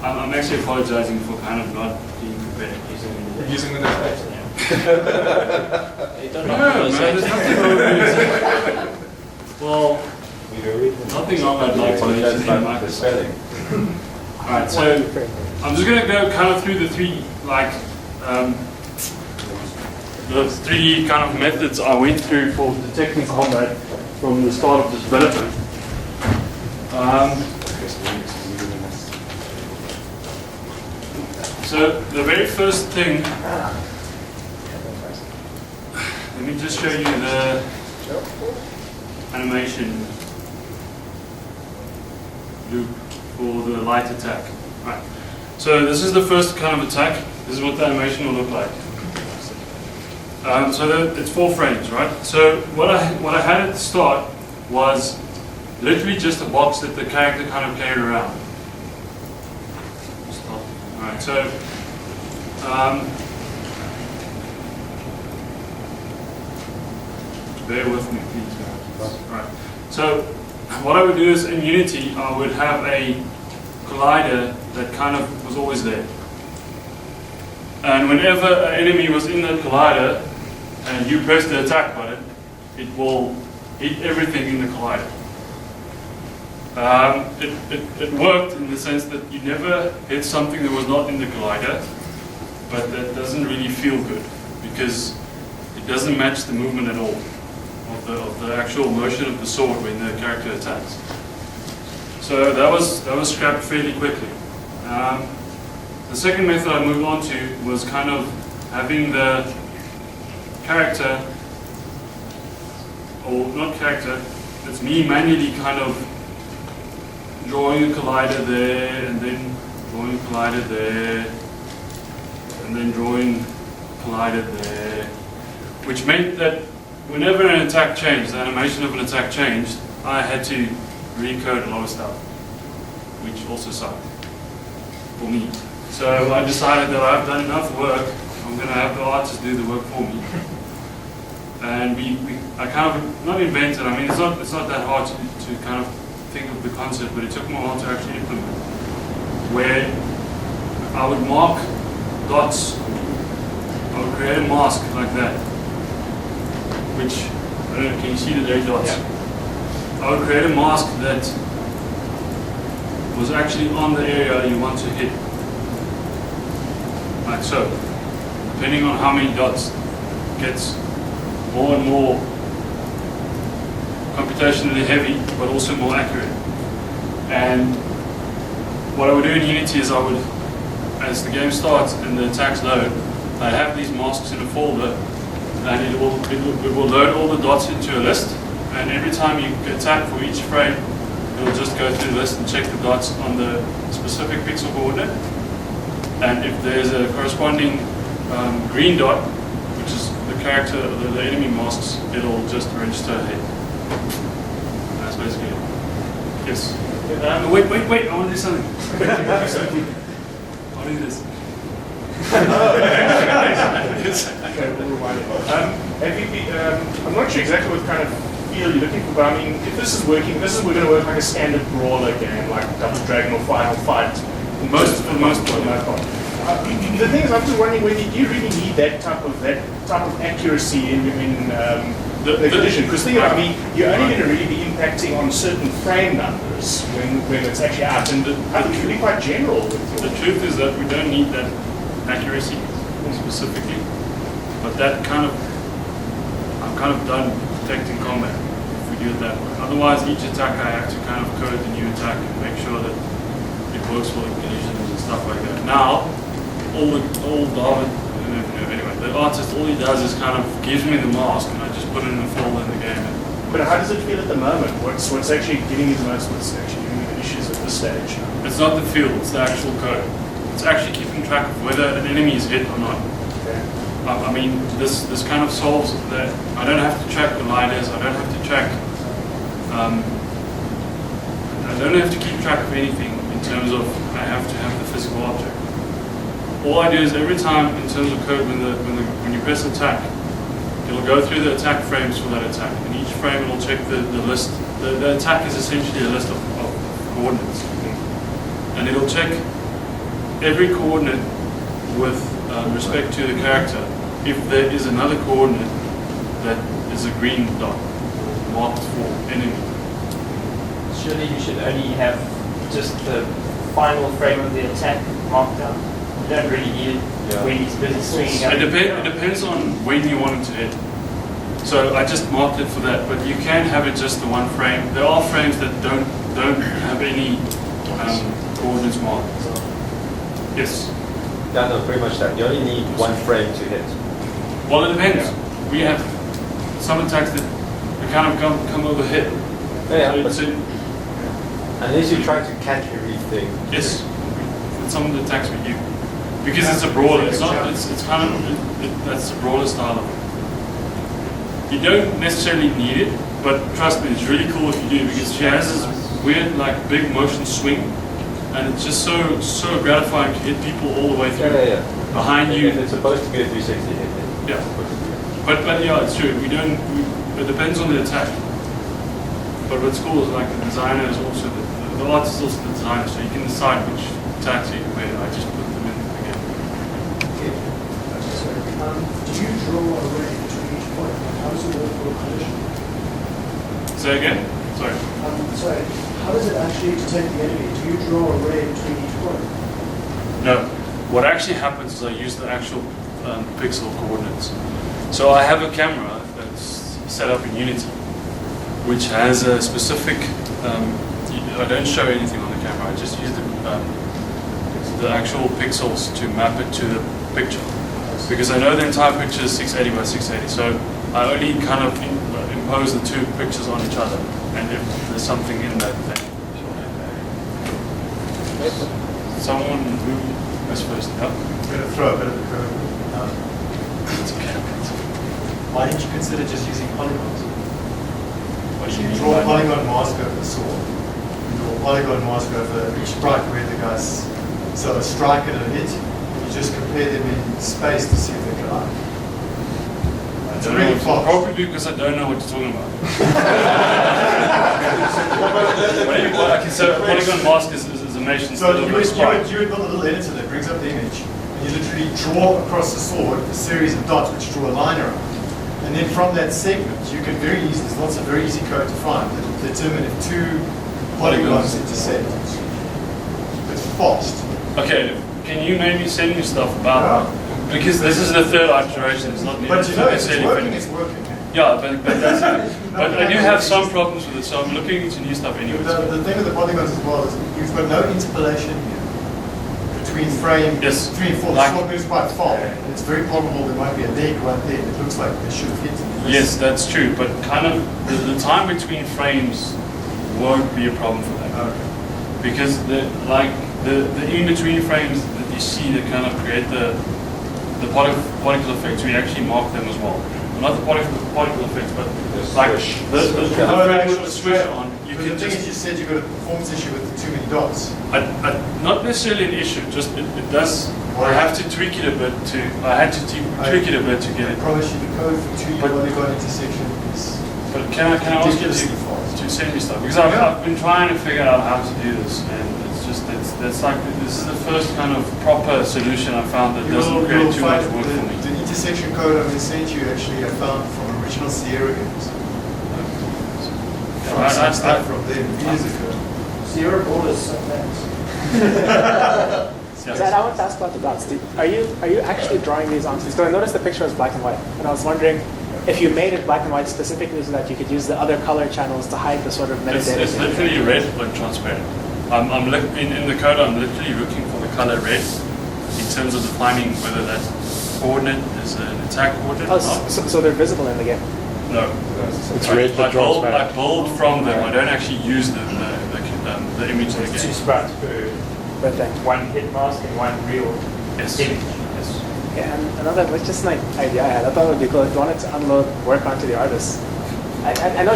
I'm actually apologizing for kind of not being prepared. Using the notation. No, man, there's nothing wrong with it. Well, nothing wrong I'd like to mention in my spelling. Alright, so I'm just going to go kind of through the three, the three kind of methods I went through for detecting combat from the start of this development. So the very first thing, let me just show you the animation loop for the light attack. Right. So this is the first kind of attack. This is what the animation will look like. So it's 4 frames, right? So what I had at the start was literally just a box that the character kind of carried around. Alright, so bear with me, please. Right. So what I would do is in Unity, I would have a collider that kind of was always there. And whenever an enemy was in that collider and you press the attack button, it will hit everything in the collider. It worked in the sense that you never hit something that was not in the collider, but that doesn't really feel good because it doesn't match the movement at all of the actual motion of the sword when the character attacks. So that was scrapped fairly quickly. The second method I moved on to was kind of having the character, or not character, it's me manually kind of drawing a collider there, and then drawing a collider there, and then drawing a collider there, which meant that whenever an attack changed, the animation of an attack changed, I had to recode a lot of stuff, which also sucked for me. So I decided that I've done enough work, I'm going to have the artist do the work for me. And I kind of, not invented, I mean it's not that hard to kind of think of the concept, but it took me a while to actually implement. Where I would mark dots, I would create a mask like that, which, I don't know, can you see the 8 dots? Yeah. I would create a mask that was actually on the area you want to hit. Like so. Depending on how many dots, it gets more and more computationally heavy, but also more accurate. And what I would do in Unity is I would, as the game starts and the attacks load, I have these masks in a folder, and it will load all the dots into a list, and every time you attack for each frame, it will just go through the list and check the dots on the specific pixel coordinate. And if there's a corresponding green dot, which is the character, the enemy masks, it'll just register a hit. That's basically it. Yes? Wait, I want to do something. I'll do this. I'm not sure exactly what kind of feel you're looking for, but I mean, if this is working, we're going to work like a standard brawler game, like Double Dragon or Final Fight. For the most part. The thing is, I'm just wondering whether you really need that type of accuracy in the condition, because I mean, you're only going to really be impacting on certain frame numbers when it's actually out, and I think it can be quite general. The truth is that we don't need that accuracy specifically, but that I'm kind of done detecting combat if we do it that way. Otherwise, each attack I have to kind of code the new attack and make sure that it works for the conditions and stuff like that. Now, the artist, all he does is kind of gives me the mask, and I just put it in a folder in the game. But how does it feel at the moment? What's actually giving you the most? What's actually giving you the issues at this stage? It's not the feel; it's the actual code. It's actually keeping track of whether an enemy is hit or not. Okay. I mean, this kind of solves that. I don't have to track the liners. I don't have to track. I don't have to keep track of anything in terms of I have to have the physical object. All I do is every time in terms of code, when you press attack, it'll go through the attack frames for that attack. And each frame it'll check the list. The attack is essentially a list of coordinates. And it'll check every coordinate with respect to the character, if there is another coordinate that is a green dot marked for enemy. Surely you should only have just the final frame of the attack marked down. You don't really need it when he's busy swinging up. It depends on when you want him to hit. So I just marked it for that, but you can have it just the one frame. There are frames that don't have any coordinates marked. Yes. Yeah, no, pretty much that. You only need one frame to hit. Well, it depends. We have some attacks that kind of come over hit. Yeah, So unless you try to catch everything. yes, with some of the attacks we do, because it's a brawler. It's not. It's kind of that's a brawler style of it. You don't necessarily need it, but trust me, it's really cool if you do, because she has this weird, like, big motion swing, and it's just so gratifying to hit people all the way through. Yeah. Behind you. It's supposed to be a 360 hit. Yeah. But yeah, it's true. It depends on the attack. But what's cool is, like, the designer is also the artist is also the designer, so you can decide which attacks you can wear. I just put them in again. Do you draw a ray between each point? How does it work for a collision? Say again. Sorry. Sorry, how does it actually detect the enemy? Do you draw a ray between each point? No. What actually happens is I use the actual pixel coordinates. So I have a camera that's set up in Unity, which has a specific. I don't show anything on the camera. I just use the actual pixels to map it to the picture, because I know the entire picture is 680 by 680. So I only kind of impose the two pictures on each other, and if there's something in that thing. Someone who is first. Yeah. I'm going to throw a bit of a curve. It's okay. Why didn't you consider just using polygons? What do You mean draw a by that? polygon mask over the sword. You draw a polygon mask over each strike where the guys. So a strike and a hit, you just compare them in space to see if they collide. It's really fast. Probably because I don't know what you're talking about. Okay, so a polygon mask is a nation. So you would build a little editor that brings up the image, and you literally draw across the sword a series of dots which draw a line around. And then from that segment, you can very easily, there's lots of very easy code to find that will determine if two polygons intersect. It's fast. Okay, can you maybe send me stuff about that? Because this is the third iteration, it's not But you know, if it's necessarily working, finished. it's working. Yeah, but that's it. But I do have some problems with it, so I'm looking into new stuff anyway. The thing with the polygons as well is you've got no interpolation here between frame Yes. 3 and 4. The Like- sword moves quite far. It's very probable there might be a leg right there that looks like they should have hit. Yes, that's true, but kind of the time between frames won't be a problem for that. Okay. Because the in-between frames that you see that kind of create the particle effects, we actually mark them as well. Not the particle effects, but like the frame with the swish on. You But can the thing is, you just said you've got a performance issue with too many dots. not necessarily an issue. Just it does. I have to tweak it a bit to. I had to tweak it a bit to get I it. promise you the code for 2 But- polygon intersection is But can I ask you ridiculously fast. to send me stuff? Because I've been trying to figure out how to do this, and it's just that's like this is the first kind of proper solution I found that doesn't create too much work for me. The intersection code I'm going to send you actually I found from original Sierra games. From some stuff from them years ago. Sierra borders some lands. Zed, I want to ask about the dots. Are you actually drawing these on? Because I noticed the picture was black and white, and I was wondering if you made it black and white specifically so that you could use the other color channels to hide the sort of metadata. It's literally red but transparent. In the code I'm literally looking for the color red in terms of defining whether that coordinate is an attack coordinate Oh, or not. so they're visible in the game. No. It's red but I build transparent. from them. I don't actually use the image in the Two game. sprites per Red thing. one hit mask and one real Yes. image. Yes. Yeah, and another just an idea I had. I thought it would be cool if you wanted to unload work onto the artist. I know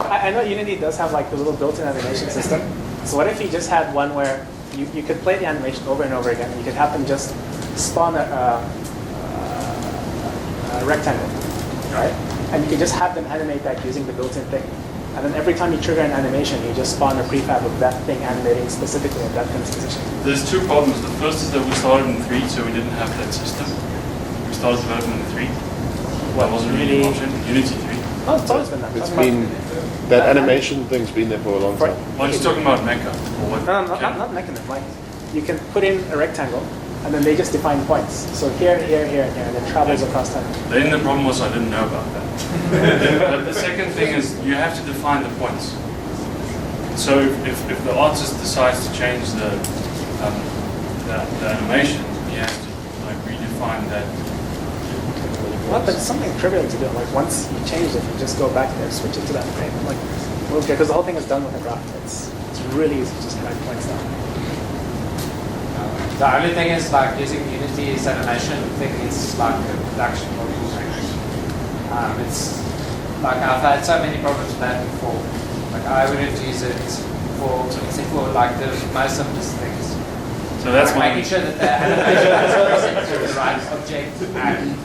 I know Unity does have like the little built-in animation system. So what if you just had one where you could play the animation over and over again, and you could have them just spawn a rectangle, right? And you could just have them animate that using the built-in thing. And then every time you trigger an animation, you just spawn a prefab of that thing animating specifically at that pin's position. There's two problems. The first is that we started in 3, so we didn't have that system. We started development in 3. That wasn't really an option. Unity 3. Oh, it's always been that. It's been, that animation thing's been there for a long time. Well, I'm just talking about Mecha. Or what No, not mechanism. Like, you can put in a rectangle, and then they just define points. So here, here, here, and here, and it travels across time. Then the problem was I didn't know about that. But the second thing is you have to define the points. So if the artist decides to change the animation, he has to like redefine that. Well, but it's something trivial to do. Like once you change it, you just go back there, switch it to that frame, like move there, because the whole thing is done with a graph. It's really easy to just drag points down. The only thing is like using Unity's animation thing is like a production module. It's like I've had so many problems with that before. Like I wouldn't use it for except for like the most simplest things. So that's like making sure that the animation is present to the right object and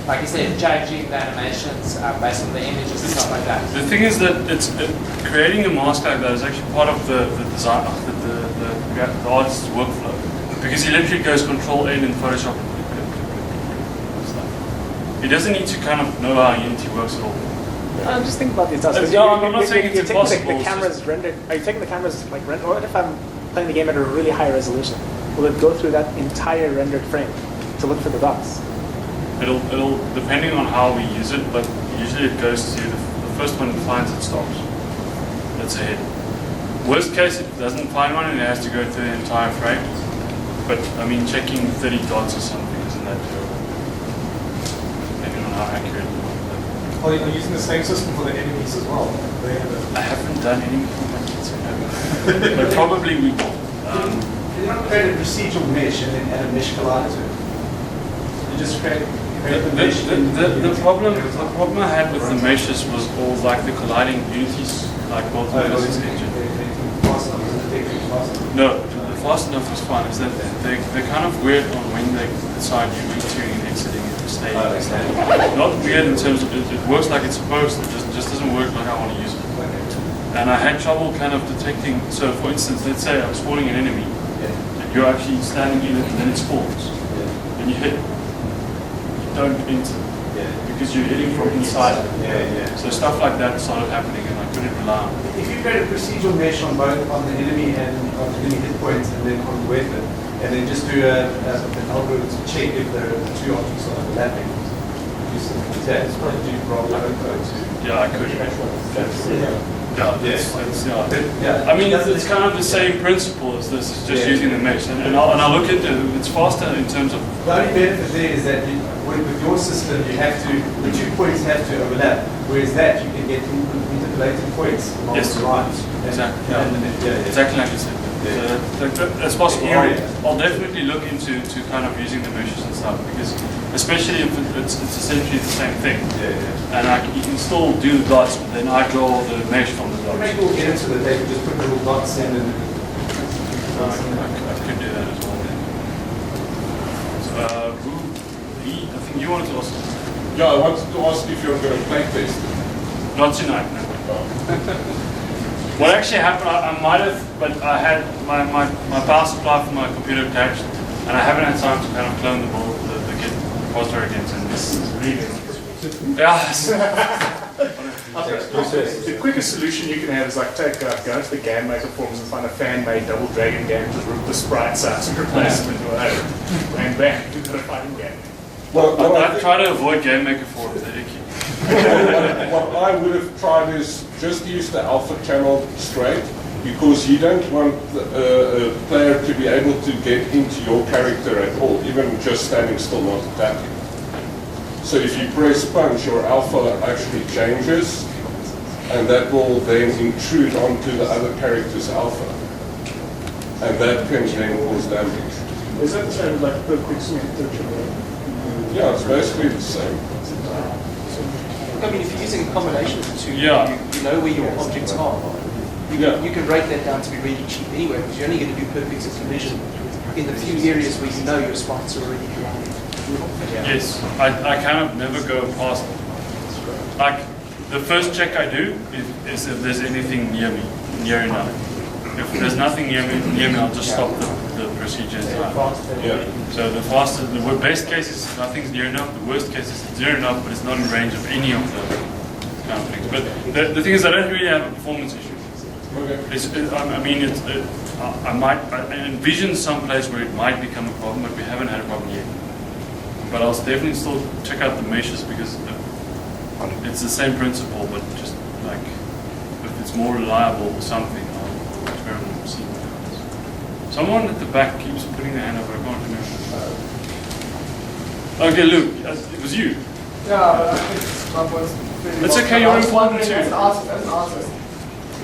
like you said, changing the animations based on the images and stuff like that. The thing is that it's creating a mask like that is actually part of the design, the artist's workflow. Because he literally goes Control-N in Photoshop. He doesn't need to kind of know how Unity works at all. I'm just thinking about these tasks. I'm not saying it's impossible. The camera's rendered. Are you taking the camera's like rendered? Or if I'm playing the game at a really high resolution, will it go through that entire rendered frame to look for the dots? It'll depending on how we use it, but usually it goes to the first one it finds, it stops. That's a hit. Worst case, it doesn't find one and it has to go through the entire frame. But I mean, checking 30 dots or something isn't that terrible, depending on how accurate you want. Are you using the same system for the enemies as well? I haven't done any but probably we will. You don't create a procedural mesh and then add a mesh collider to it. You just create the mesh. The problem I had with the meshes was all like the colliding Unity's like both physics engine. No, the fast enough was fine. Is that they're kind of weird on when they decide you're entering and exiting a state. Not weird in terms of it works like it's supposed to. It just doesn't work like I want to use it. And I had trouble kind of detecting. So, for instance, let's say I'm spawning an enemy, and you're actually standing in it, and then it spawns, and you hit. You don't enter because you're hitting from inside. So stuff like that started happening, and I couldn't rely on it. If you create a procedural mesh on both on the enemy and on the enemy hit points and then on the weapon, and then just do an algorithm to check if the two objects are overlapping. It's probably do rather code to. Yeah, I could. I mean, it's kind of the same principle as this. It's just using the mesh, and I look into it. It's faster in terms of. The only benefit there is that with your system, you have to the 2 points have to overlap. Whereas that you can get interpolated points along the lines. Exactly. Exactly like you said. So that's possible. I'll definitely look into kind of using the meshes and stuff because, especially if it's essentially the same thing. And you can still do the dots, but then I draw the mesh from the dots. Maybe we'll get into that. They can just put little dots in and. I could do that as well. So, I think you wanted to ask. Yeah, I wanted to ask if you're going to play test. Not tonight, no. What actually happened, I might have, but I had my power supply for my computer crashed, and I haven't had time to kind of clone the Git repository again, and this is really The quickest solution you can have is like go into the game maker forums and find a fan-made double dragon game, just rip the sprites out and replace them into a bang bang, you've got a fighting game. Well, I try to avoid game maker forums, they're icky. what I would have tried is just use the alpha channel straight, because you don't want a player to be able to get into your character at all, even just standing still, not attacking. So if you press punch, your alpha actually changes, and that will then intrude onto the other character's alpha, and that can then cause damage. Is that the same like per quick swing? Yeah, it's basically the same. I mean, if you're using a combination of the two, Yeah. you know where your objects are. You can break that down to be really cheap anyway, because you're only going to do perfect supervision in the few areas where you know your spots are already aligned. Yes, I kind of never go past, like, the first check I do is if there's anything near me, near enough. If there's nothing near me, I'll just stop the procedure entirely. Yeah. So the best case is nothing's near enough. The worst case is it's near enough, but it's not in range of any of the kind of things. But the thing is, I don't really have a performance issue. I envision some place where it might become a problem, but we haven't had a problem yet. But I'll definitely still check out the meshes because it's the same principle, but just like if it's more reliable or something, I'll experiment and see what happens. Someone at the back keeps putting their hand up, but I can't remember. Okay, Luke, it was you. Yeah, I think that was pretty That's well okay, done. you're I was important wondering, too. as an artist,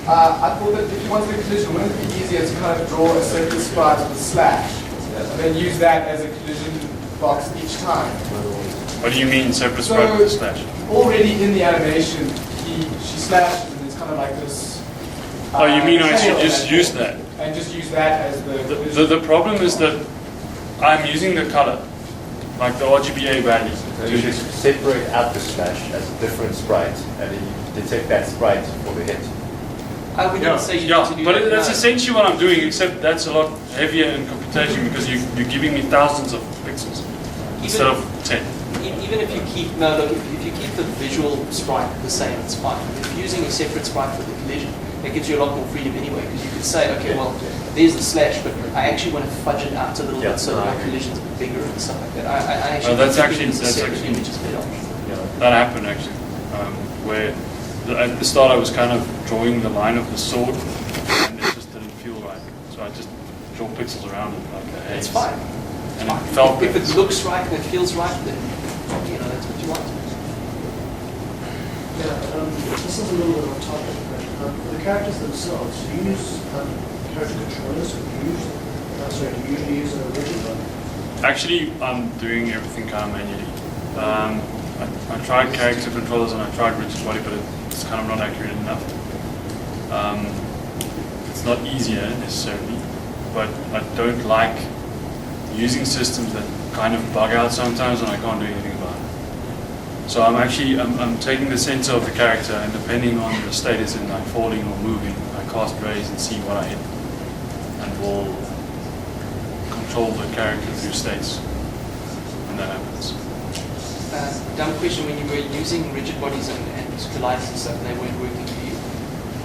I thought that if you wanted a collision, wouldn't it be easier to kind of draw a circular sprite with a slash, and then use that as a collision box each time? What do you mean separate sprite with a slash? Already in the animation, she slashes, and it's kind of like this. Oh, you mean I should channel just use that? And just use that as the collision. The problem is that I'm using the color, like the RGBA value. You should separate out the slash as a different sprite, and then you detect that sprite for the hit. I would not say you need to do but that. that's No. essentially what I'm doing, except that's a lot heavier in computation because you're giving me thousands of pixels instead of 10. Even if you keep if you keep the visual sprite the same, it's fine. If you're using a separate sprite for the collision, that gives you a lot more freedom anyway, because you could say, okay, well, there's the slash, but I actually want to fudge it out a little bit so that my collision's a bit bigger and stuff like that. I actually that's think actually- keeping the that's separate actually- image is better option. That happened actually, where at the start I was kind of drawing the line of the sword, and it just didn't feel right. So I just draw pixels around it like a haze. It's fine. And it felt If good. it looks right and it feels right, then that's what you want. Yeah, this is a little bit on topic, but for the characters themselves, do you use character controllers, or do you usually use a rigid one? Actually, I'm doing everything kind of manually. I tried character controllers and I tried rigid body, but it's kind of not accurate enough. It's not easier necessarily, but I don't like using systems that kind of bug out sometimes and I can't do anything about it. So I'm taking the center of the character, and depending on the status in like falling or moving, I cast rays and see what I hit, and will control the character through states when that happens. Dumb question, when you were using rigid bodies and colliders and stuff, they weren't working for you.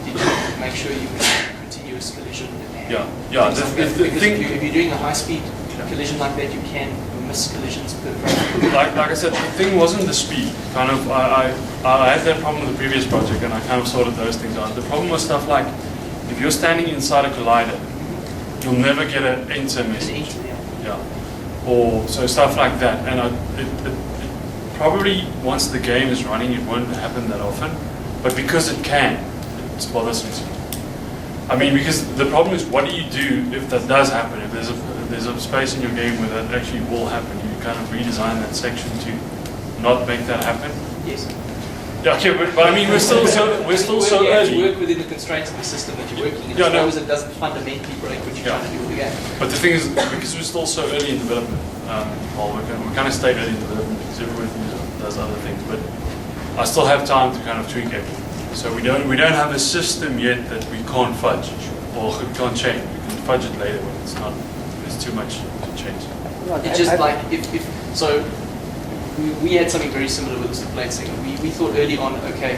Did you make sure you were continuous collision? Yeah. Because if you're doing a high-speed collision like that, you can miss collisions per frame. Like I said, the thing wasn't the speed. Kind of, I had that problem with the previous project, and I kind of sorted those things out. The problem was stuff like, if you're standing inside a collider, you'll never get an enter message. Yeah. Or so stuff like that, and it probably once the game is running, it won't happen that often. But because it can, it's bothersome to me. I mean, because the problem is, what do you do if that does happen? If there's a space in your game where that actually will happen, you kind of redesign that section to not make that happen. Yes. Yeah, okay, but I mean, we're still so You have to early. work within the constraints of the system that you're working in, as long as it doesn't fundamentally break what you're trying to do with the game. But the thing is, because we're still so early in development, we kind of stay early in development because everyone does other things. But I still have time to kind of tweak everything. So we don't have a system yet that we can't fudge or can't change. We can fudge it later when it's not. There's too much to change. It's just like we had something very similar with the blade thing. We thought early on, okay,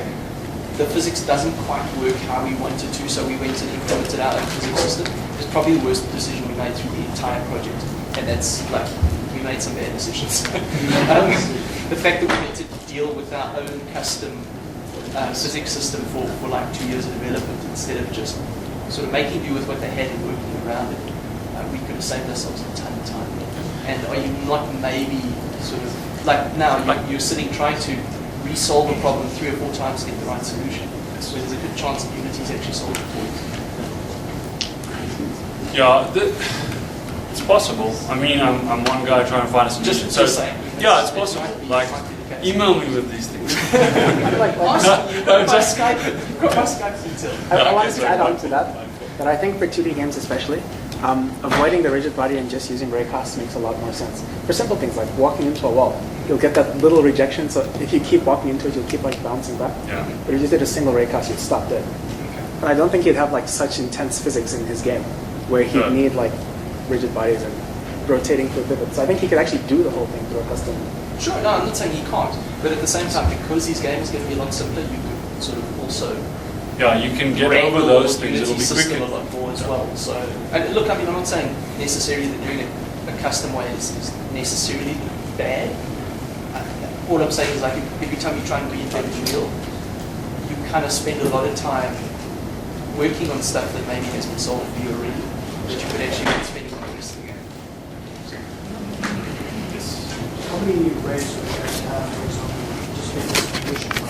the physics doesn't quite work how we wanted to, so we went and implemented our own physics system. It's probably the worst decision we made through the entire project, and that's like we made some bad decisions. The fact that we had to deal with our own custom physics system for like 2 years of development instead of just sort of making do with what they had and working around it, we could have saved ourselves a ton of time. And are you not maybe sort of like now you're sitting trying to resolve a problem 3 or 4 times to get the right solution? So there's a good chance that Unity's actually solved it for you. Yeah, it's possible. I mean, I'm one guy trying to find a solution. Just saying. Yeah, it's possible. Like, email me with these things. Just Skype. You've got my Skype details. I wanted to add on to that I think for 2D games especially, avoiding the rigid body and just using raycast makes a lot more sense. For simple things like walking into a wall, you'll get that little rejection, so if you keep walking into it, you'll keep like bouncing back. Yeah. But if you just did a single raycast, you'd stop dead. And I don't think he'd have like such intense physics in his game, where he'd need like rigid bodies and rotating through pivots. So I think he could actually do the whole thing through a custom. Sure, no, I'm not saying he can't, but at the same time, because his game is going to be a lot simpler, you could sort of also Yeah, you can get over those things. It'll be system quicker. a lot more as well. So, and look, I mean, I'm not saying necessarily that doing it a custom way is necessarily bad. All I'm saying is like every time you try and reinvent the wheel, you kind of spend a lot of time working on stuff that maybe has been solved for you already, that you could actually be spending on the rest of the game. How many ways do you guys have, for example, just make this condition?